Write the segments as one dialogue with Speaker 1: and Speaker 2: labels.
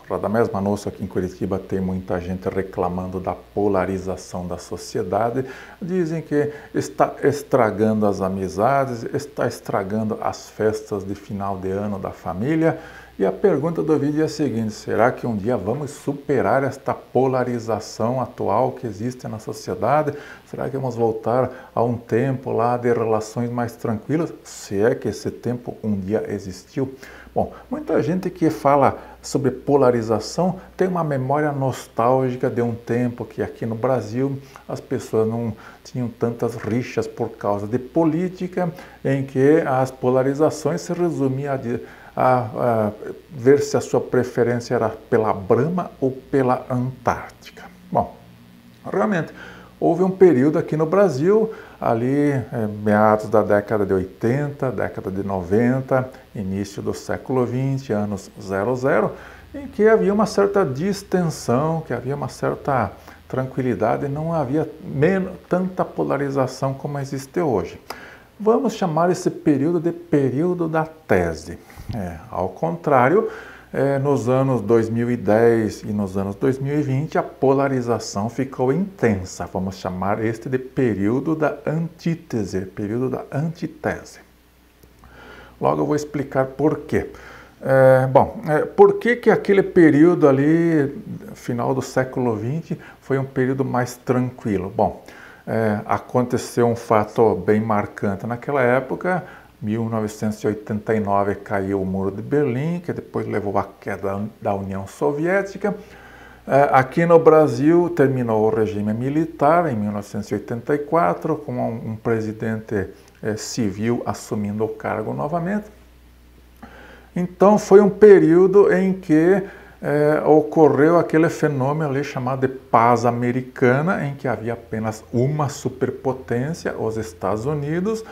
Speaker 1: Radamés Manosso, aqui em Curitiba, tem muita gente reclamando da polarização da sociedade. Dizem que está estragando as amizades, está estragando as festas de final de ano da família. E a pergunta do vídeo é a seguinte: será que um dia vamos superar esta polarização atual que existe na sociedade? Será que vamos voltar a um tempo lá de relações mais tranquilas? Se é que esse tempo um dia existiu? Bom, muita gente que fala sobre polarização tem uma memória nostálgica de um tempo que aqui no Brasil as pessoas não tinham tantas rixas por causa de política, em que as polarizações se resumiam a ver se a sua preferência era pela Brahma ou pela Antártica. Bom, realmente houve um período aqui no Brasil, ali meados da década de 80, década de 90, início do século 20, anos 00, em que havia uma certa distensão, que havia uma certa tranquilidade, não havia tanta polarização como existe hoje. Vamos chamar esse período de período da tese. Ao contrário, nos anos 2010 e nos anos 2020, a polarização ficou intensa. Vamos chamar este de período da antítese, período da antitese. Logo eu vou explicar por quê. Por que aquele período ali, final do século XX, foi um período mais tranquilo? Bom, aconteceu um fato bem marcante naquela época. 1989 caiu o Muro de Berlim, que depois levou à queda da União Soviética. Aqui no Brasil terminou o regime militar em 1984, com um presidente civil assumindo o cargo novamente. Então foi um período em que ocorreu aquele fenômeno ali chamado de paz americana, em que havia apenas uma superpotência, os Estados Unidos.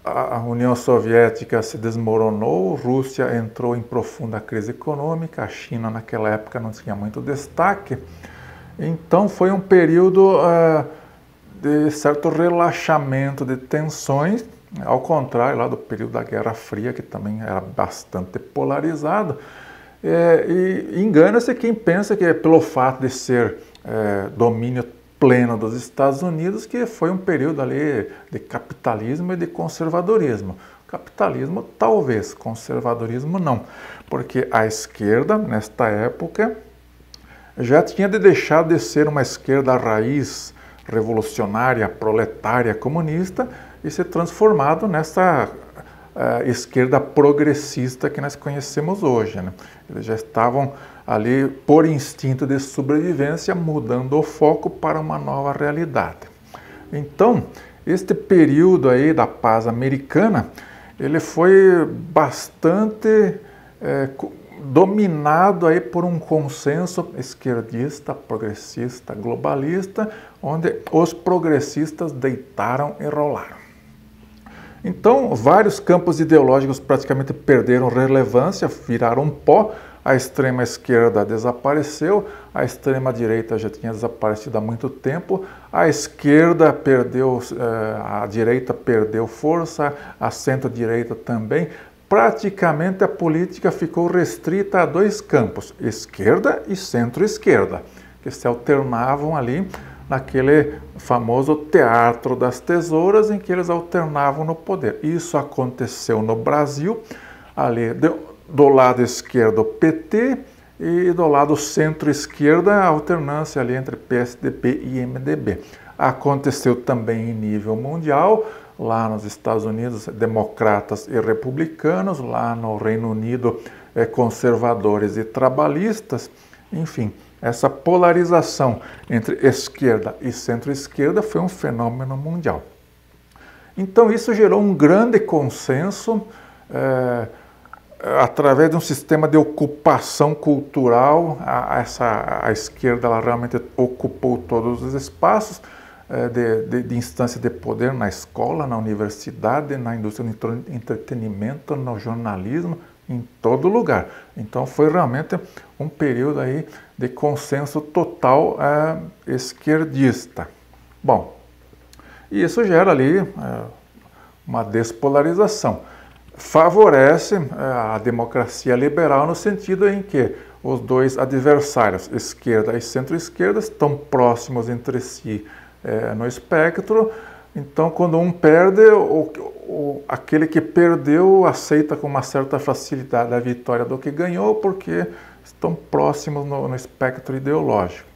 Speaker 1: A União Soviética se desmoronou, a Rússia entrou em profunda crise econômica, a China naquela época não tinha muito destaque. Então foi um período de certo relaxamento de tensões, ao contrário lá do período da Guerra Fria, que também era bastante polarizado. E engana-se quem pensa que é pelo fato de ser domínio pleno dos Estados Unidos que foi um período ali de capitalismo e de conservadorismo. Capitalismo talvez, conservadorismo não, porque a esquerda nesta época já tinha deixado de ser uma esquerda raiz revolucionária, proletária, comunista e se transformado nessa esquerda progressista que nós conhecemos hoje, né? Eles já estavam ali, por instinto de sobrevivência, mudando o foco para uma nova realidade. Então, este período aí da paz americana, ele foi bastante dominado aí por um consenso esquerdista, progressista, globalista, onde os progressistas deitaram e rolaram. Então, vários campos ideológicos praticamente perderam relevância, viraram pó. A extrema esquerda desapareceu, a extrema direita já tinha desaparecido há muito tempo, a esquerda perdeu, a direita perdeu força, a centro-direita também. Praticamente a política ficou restrita a dois campos, esquerda e centro-esquerda, que se alternavam ali naquele famoso teatro das tesouras em que eles alternavam no poder. Isso aconteceu no Brasil, ali do lado esquerdo o PT e do lado centro-esquerda a alternância ali entre PSDB e MDB. Aconteceu também em nível mundial, lá nos Estados Unidos democratas e republicanos, lá no Reino Unido conservadores e trabalhistas, enfim. Essa polarização entre esquerda e centro-esquerda foi um fenômeno mundial. Então isso gerou um grande consenso através de um sistema de ocupação cultural. A esquerda ela realmente ocupou todos os espaços de instância de poder na escola, na universidade, na indústria do entretenimento, no jornalismo, em todo lugar. Então foi realmente um período aí de consenso total esquerdista. Bom, e isso gera ali uma despolarização. favorece a democracia liberal no sentido em que os dois adversários, esquerda e centro-esquerda, estão próximos entre si no espectro. Então, quando um perde, aquele que perdeu aceita com uma certa facilidade a vitória do que ganhou, porque estão próximos no espectro ideológico.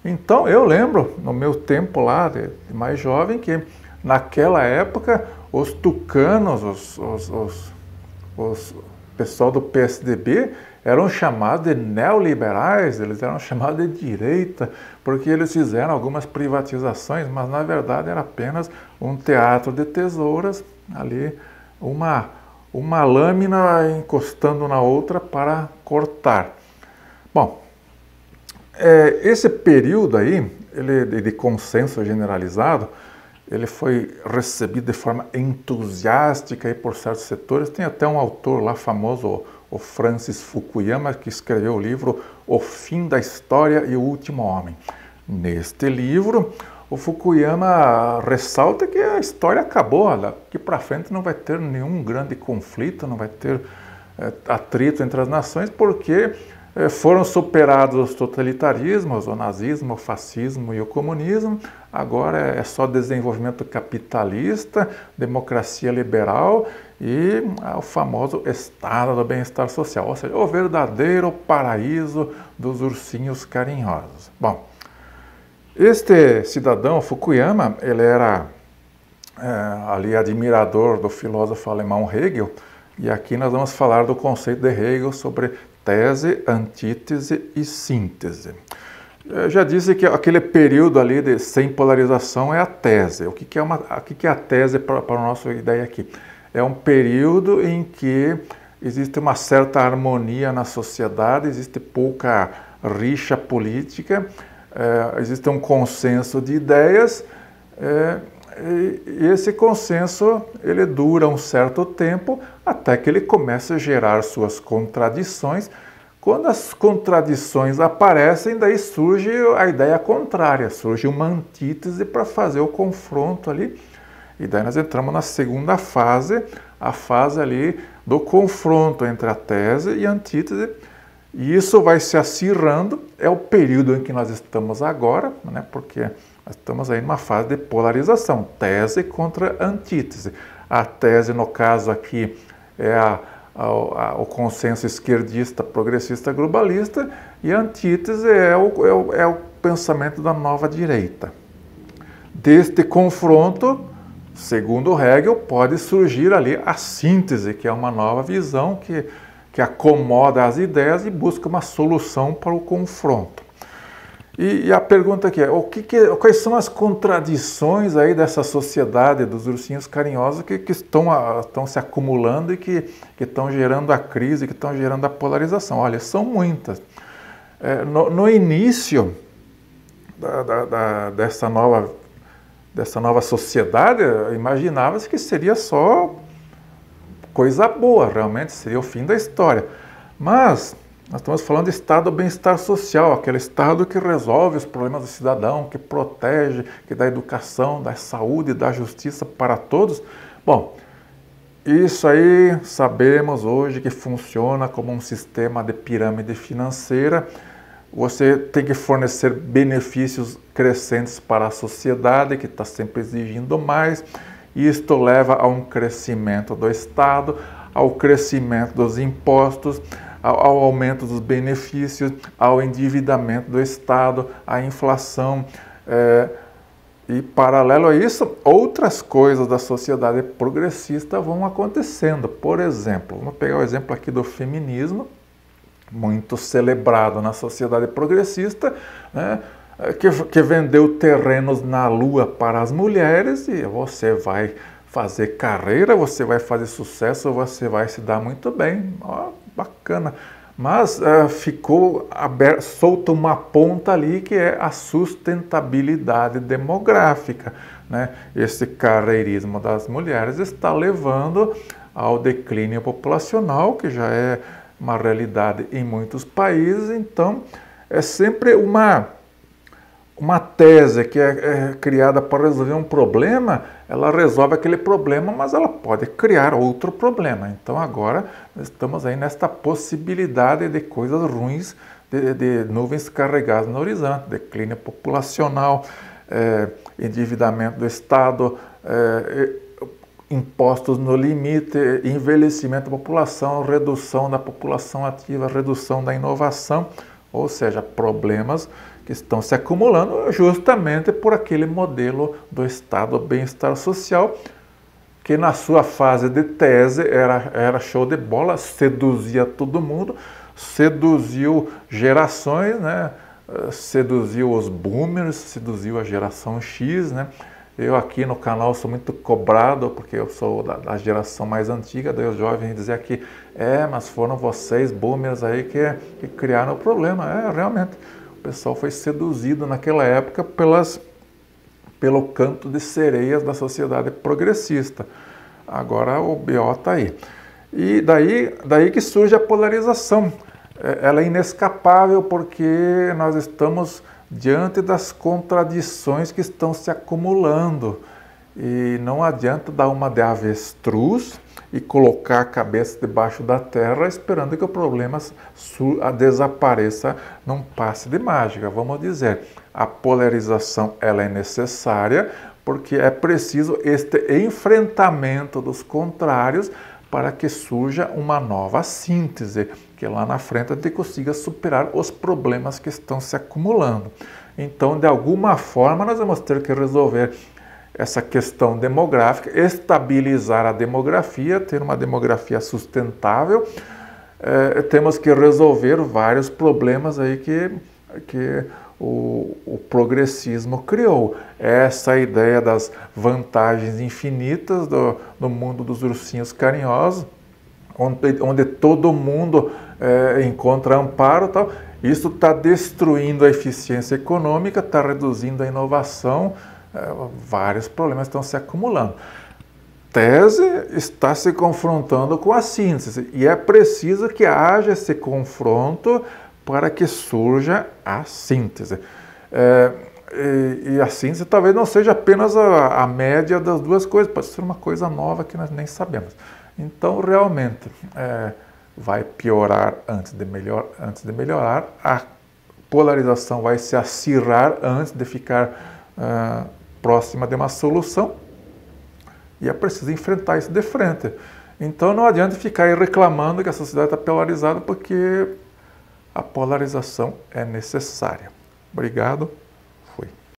Speaker 1: Então, eu lembro, no meu tempo lá, de mais jovem, que naquela época os tucanos, o pessoal do PSDB eram chamados de neoliberais, eles eram chamados de direita, porque eles fizeram algumas privatizações, mas na verdade era apenas um teatro de tesouras, ali uma lâmina encostando na outra para cortar. Bom, esse período aí, ele de consenso generalizado, ele foi recebido de forma entusiástica aí por certos setores. Tem até um autor lá famoso, o Francis Fukuyama, que escreveu o livro O Fim da História e o Último Homem. Neste livro, o Fukuyama ressalta que a história acabou, daqui para frente não vai ter nenhum grande conflito, não vai ter atrito entre as nações, porque foram superados os totalitarismos, o nazismo, o fascismo e o comunismo. Agora é só desenvolvimento capitalista, democracia liberal e o famoso estado do bem-estar social, ou seja, o verdadeiro paraíso dos ursinhos carinhosos. Bom, este cidadão, Fukuyama, ele era ali admirador do filósofo alemão Hegel, e aqui nós vamos falar do conceito de Hegel sobre tese, antítese e síntese. Eu já disse que aquele período ali sem polarização é a tese. O que é a tese para a nossa ideia aqui? É um período em que existe uma certa harmonia na sociedade, existe pouca rixa política, existe um consenso de ideias, e esse consenso ele dura um certo tempo até que ele começa a gerar suas contradições. Quando as contradições aparecem, daí surge a ideia contrária, surge uma antítese para fazer o confronto ali. E daí nós entramos na segunda fase, a fase ali do confronto entre a tese e a antítese. E isso vai se acirrando, é o período em que nós estamos agora, né? Porque nós estamos aí numa fase de polarização, tese contra antítese. A tese, no caso aqui, é o consenso esquerdista, progressista, globalista, e a antítese é o pensamento da nova direita. Deste confronto, segundo Hegel, pode surgir ali a síntese, que é uma nova visão que acomoda as ideias e busca uma solução para o confronto. E a pergunta aqui é, quais são as contradições aí dessa sociedade dos ursinhos carinhosos que estão se acumulando e que estão gerando a crise, que estão gerando a polarização? Olha, são muitas. No início dessa nova sociedade, imaginava-se que seria só coisa boa, realmente seria o fim da história. Mas nós estamos falando de estado do bem-estar social, aquele estado que resolve os problemas do cidadão, que protege, que dá educação, dá saúde, dá justiça para todos. Bom, isso aí sabemos hoje que funciona como um sistema de pirâmide financeira. Você tem que fornecer benefícios crescentes para a sociedade, que está sempre exigindo mais. E isto leva a um crescimento do Estado, ao crescimento dos impostos, ao aumento dos benefícios, ao endividamento do Estado, à inflação. E, paralelo a isso, outras coisas da sociedade progressista vão acontecendo. Por exemplo, vamos pegar o exemplo aqui do feminismo, muito celebrado na sociedade progressista, né? Que vendeu terrenos na Lua para as mulheres, e você vai fazer carreira, você vai fazer sucesso, você vai se dar muito bem. Ó, bacana. Mas ficou solta uma ponta ali que é a sustentabilidade demográfica, né? Esse carreirismo das mulheres está levando ao declínio populacional, que já é uma realidade em muitos países. Então, é sempre uma tese que é criada para resolver um problema, ela resolve aquele problema, mas ela pode criar outro problema. Então agora estamos aí nesta possibilidade de coisas ruins, de nuvens carregadas no horizonte, declínio populacional, endividamento do Estado, impostos no limite, envelhecimento da população, redução da população ativa, redução da inovação, ou seja, problemas que estão se acumulando justamente por aquele modelo do Estado bem-estar social, que na sua fase de tese era show de bola, seduzia todo mundo, seduziu gerações, né? Seduziu os boomers, seduziu a geração X, né? Eu aqui no canal sou muito cobrado, porque eu sou da geração mais antiga, daí os jovens diziam que mas foram vocês, boomers aí, que criaram o problema. Realmente, o pessoal foi seduzido naquela época pelo canto de sereias da sociedade progressista. Agora o BO está aí. E daí que surge a polarização. Ela é inescapável porque nós estamos diante das contradições que estão se acumulando. E não adianta dar uma de avestruz e colocar a cabeça debaixo da terra esperando que o problema desapareça num passe de mágica. Vamos dizer, a polarização ela é necessária porque é preciso este enfrentamento dos contrários para que surja uma nova síntese, que lá na frente a gente consiga superar os problemas que estão se acumulando. Então, de alguma forma, nós vamos ter que resolver essa questão demográfica, estabilizar a demografia, ter uma demografia sustentável. Temos que resolver vários problemas aí que o progressismo criou. Essa ideia das vantagens infinitas do mundo dos ursinhos carinhosos, onde todo mundo encontra amparo, tal. Isso está destruindo a eficiência econômica, está reduzindo a inovação, vários problemas estão se acumulando. Tese está se confrontando com a síntese e é preciso que haja esse confronto para que surja a síntese. E a síntese talvez não seja apenas a média das duas coisas, pode ser uma coisa nova que nós nem sabemos. Então, realmente, vai piorar antes de melhorar, a polarização vai se acirrar antes de ficar próxima de uma solução, e é preciso enfrentar isso de frente. Então, não adianta ficar aí reclamando que a sociedade está polarizada, porque a polarização é necessária. Obrigado.